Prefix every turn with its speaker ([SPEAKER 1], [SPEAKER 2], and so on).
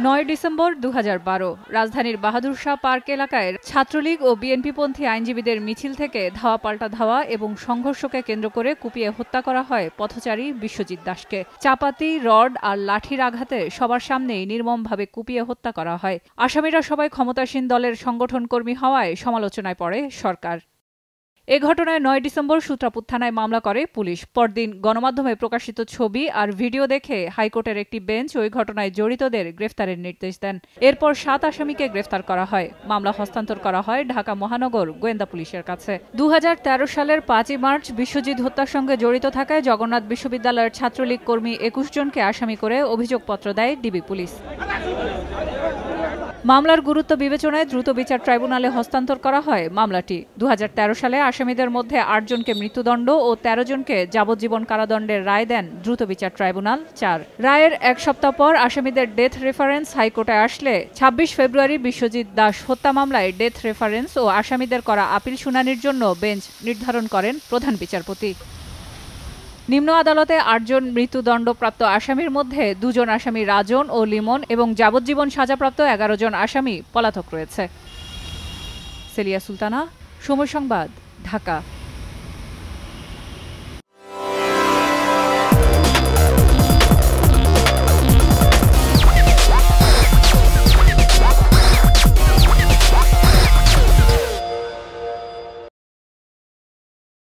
[SPEAKER 1] ৯ December ২০১২ রাজধানীর Bahadur Shah park এলাকায় ছাত্রলীগ ও বিএনপিপন্থী আইনজীবীদের মিছিল থেকে ধাওয়া পাল্টা ধাওয়া এবং সংঘর্ষকে কেন্দ্র করে কুপিয়ে হত্যা করা হয় পথচারী বিশ্বজিৎ দাসকে। চাপাতি, রড আর লাঠির আঘাতে সবার সামনেই নির্মমভাবে কুপিয়ে হত্যা করা হয়। আসামিরা সবাই ক্ষমতাসীন দলের সংগঠন কর্মী হওয়ায় সমালোচনায় পড়ে সরকার। এ ঘটনায় ৯ ডিসেম্বর সূত্রাপুর থানায় মামলা করে পুলিশ। পরদিন গণমাধ্যমে প্রকাশিত ছবি আর ভিডিও দেখে হাইকোর্টের একটি বেঞ্চ ওই ঘটনায় জড়িতদের গ্রেফতারের নির্দেশ দেন। এরপর ৭ আসামিকে গ্রেফতার করা হয়। মামলা হস্তান্তর করা হয় ঢাকা মহানগর গোয়েন্দা পুলিশের কাছে। ২০১৩ সালের ৫ই মার্চ বিশ্বজিৎ হত্যার সঙ্গে জড়িত থাকায় জগন্নাথ বিশ্ববিদ্যালয়ের ছাত্রলীগ কর্মী ২১ জনকে আসামি করে অভিযোগপত্র দেয় ডিবি পুলিশ। মামলার গুরুত্ব বিবেচনায় দ্রুত বিচার ট্রাইব্যুনালে হস্তান্তর করা হয় মামলাটি। ২০১৩ সালে আসামিদের মধ্যে ৮ জনকে মৃত্যুদণ্ড ও ১৩ জনকে যাবজ্জীবন কারাদণ্ডের রায় দেন দ্রুত বিচার ট্রাইব্যুনাল ৪। রায়ের এক সপ্তাহ পর আসামিদের ডেথ রেফারেন্স হাইকোর্টে আসলে ২৬ ফেব্রুয়ারি বিশ্বজিৎ দাস হত্যা মামলায় ডেথ রেফারেন্স ও আসামিদের করা আপিল শুনানির জন্য বেঞ্চ নির্ধারণ করেন প্রধান বিচারপতি। নিম্ন আদালতে ৮ জন মৃত্যুদণ্ডপ্রাপ্ত আসামির মধ্যে ২ জন আসামি রাজন ও লিমন এবং যাবজ্জীবন সাজাপ্রাপ্ত ১১ জন আসামি পলাতক রয়েছে। সেলিয়া সুলতানা, সময় সংবাদ, ঢাকা।